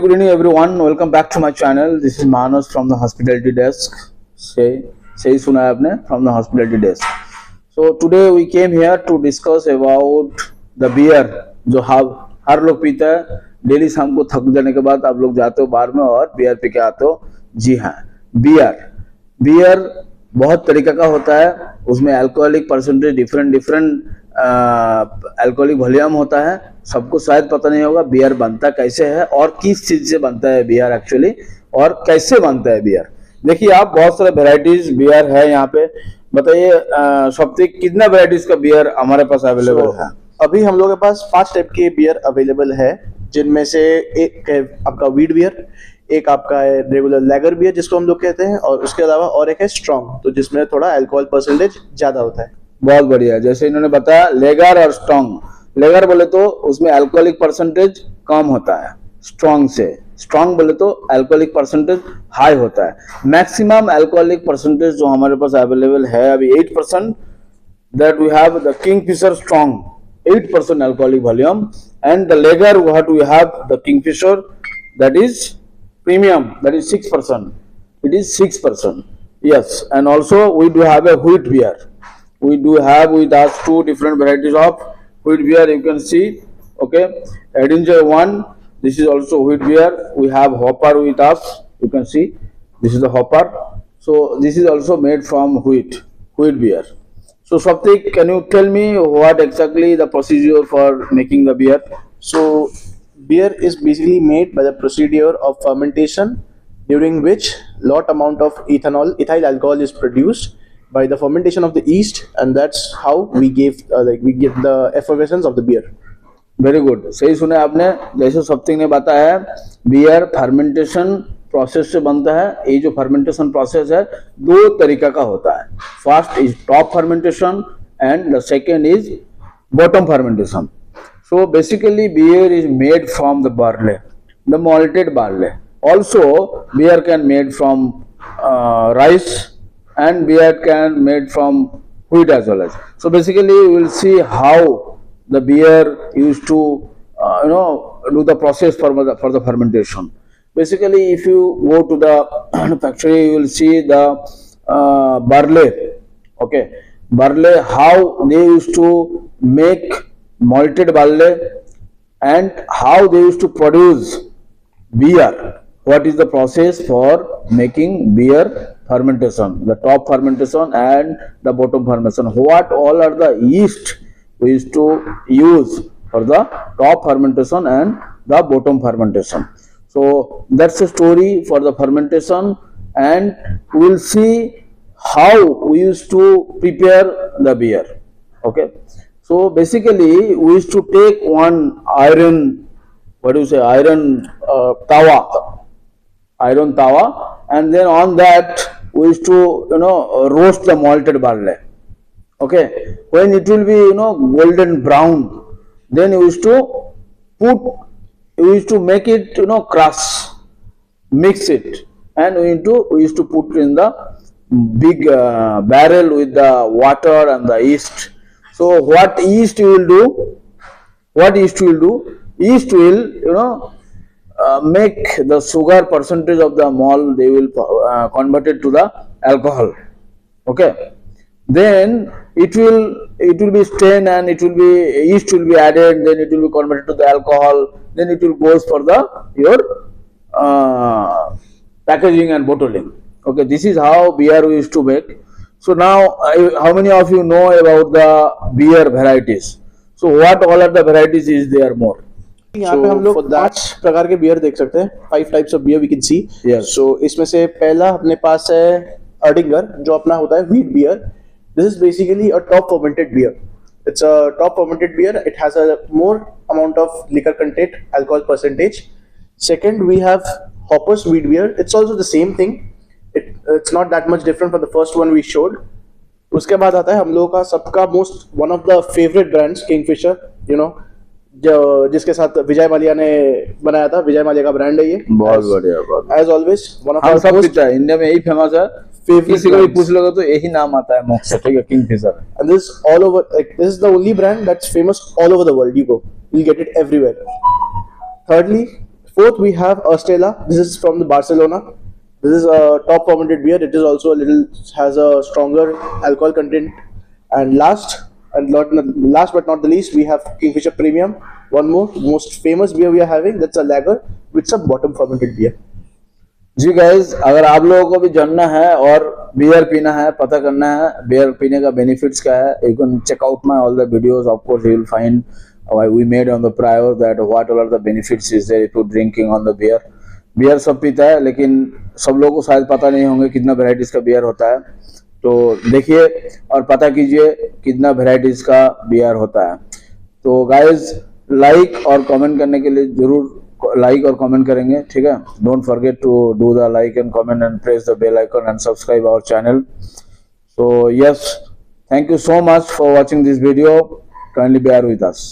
Good evening, everyone. Welcome back to my channel. This is Manas from the hospitality desk. सही सुना है आपने, from the hospitality desk. So today we came here to discuss about the beer जो हर लोग पीता है. Daily शाम को थक जाने के बाद आप लोग जाते हो बार में और बियर पी के आते हो. जी हाँ, बियर बहुत तरीका का होता है. उसमें alcoholic percentage different alcoholic volume होता है. सबको शायद पता नहीं होगा बियर बनता कैसे है और किस चीज से बनता है बियर एक्चुअली, और कैसे बनता है बियर. देखिए आप, बहुत सारे वेराइटीज बियर है यहाँ पे. बताइए स्वप्तिक, कितना वेराइटीज का बियर हमारे पास अवेलेबल है? अभी हम लोग के पास 5 टाइप के बियर अवेलेबल है, जिनमें से एक है आपका वीट बियर, एक आपका है रेगुलर लैगर बियर जिसको हम लोग कहते हैं, और उसके अलावा और एक है स्ट्रॉन्ग, तो जिसमें थोड़ा अल्कोहल परसेंटेज ज्यादा होता है. बहुत बढ़िया. जैसे इन्होंने बताया लेगर और स्ट्रॉन्ग. लेगर बोले तो उसमें अल्कोहलिक परसेंटेज कम होता है स्ट्रॉन्ग से. स्ट्रॉन्ग बोले तो अल्कोहलिक परसेंटेज हाई होता है. मैक्सिमम अल्कोहलिक परसेंटेज जो हमारे पास अवेलेबल है अभी 8%. That we have the Kingfisher strong, 8% alcoholic volume, and the lager what we have the Kingfisher, that is premium, that is 6%. It is 6%. Yes, and also we do have a wheat beer. We do have with us 2 different varieties of wheat beer. You can see, okay, Edinger one. This is also wheat beer. We have hopper with us. You can see, this is the hopper. So this is also made from wheat beer. So Swaptik, can you tell me what exactly the procedure for making the beer? So beer is basically made by the procedure of fermentation, during which lot amount of ethyl alcohol is produced by the fermentation of the yeast, and that's how we get the effervescence of the beer. Very good. सही सुने आपने. जैसे स्वप्तिक ने बताया, beer fermentation process से बनता है. ये जो फर्मेंटेशन प्रोसेस है 2 तरीका का होता है. First is top fermentation and the second is bottom fermentation. So basically beer is made from the barley, the malted barley. Also beer can made from rice, and beer can made from wheat as well as. So basically we will see how the beer used to do the process for the fermentation. Basically, if you go to the factory, you will see the barley. Okay, barley, how they used to make malted barley and how they used to produce beer. What is the process for making beer fermentation? The top fermentation and the bottom fermentation. What all are the yeast we used to use for the top fermentation and the bottom fermentation? So that's a story for the fermentation, and we'll see how we used to prepare the beer. Okay, so basically we used to take one iron tawa, and then on that we used to roast the malted barley. Okay, when it will be golden brown, then we used to make it crush, mix it, and we used to put in the big barrel with the water and the yeast. So what yeast will do? Yeast will make the sugar percentage of the malt, they will convert it to the alcohol. Okay, then it will be strained, and yeast will be added, then it will be converted to the alcohol, then it will goes for your packaging and bottling. Okay, this is how beer we used to make. So now how many of you know about the beer varieties? So what all are the varieties is there more? यहाँ पे हम लोग 5 प्रकार के beer देख सकते हैं. 5 types of beer we can see. So इसमें से पहला अपने पास है अर्डिंगर, जो अपना होता है wheat beer. This is basically a top fermented beer. It's a top fermented beer. It has a more amount of liquor content, alcohol percentage. Second, we have Hopper's wheat beer. It's also the same thing. It's not that much different from the first one we showed. उसके बाद आता है हम लोगों का सबका most one of the favourite brands Kingfisher, जो जिसके साथ विजय माल्या ने बनाया था. विजय माल्या का ब्रांड है ये. बहुत बढ़िया. As always one of our सब पीता है, इंडिया में यही फेमस है. किसी को भी पूछ लोगे तो यही नाम आता है मुख से, ठीक है, Kingfisher. And this all over, like this is the only brand that's famous all over the world. You get it everywhere. Thirdly, Fourth, we have Stella. This is from the Barcelona. This is a top fermented beer. It is also has a stronger alcohol content. And last but not the least, we have Kingfisher Premium. One more, most famous beer we are having. That's a lager with some bottom fermented beer. Ji guys, अगर आप लोगों को भी जानना है और beer पीना है, पता करना है बियर पीने का बेनिफिट्स क्या है, you can check out my all the videos. Of course you will find we made on the prior that what are the benefits is there if you drinking on the beer. Beer सब पीता है, लेकिन सब लोगों को शायद पता नहीं होंगे कितना वेराइटीज का बियर होता है. तो देखिए और पता कीजिए कितना वेराइटीज का बियर होता है. तो गाइज लाइक और कमेंट करने के लिए जरूर लाइक और कमेंट करेंगे, ठीक है. Don't forget to do the like and comment and press the bell icon and subscribe our channel. So yes, thank you so much for watching this video. Kindly bear with us.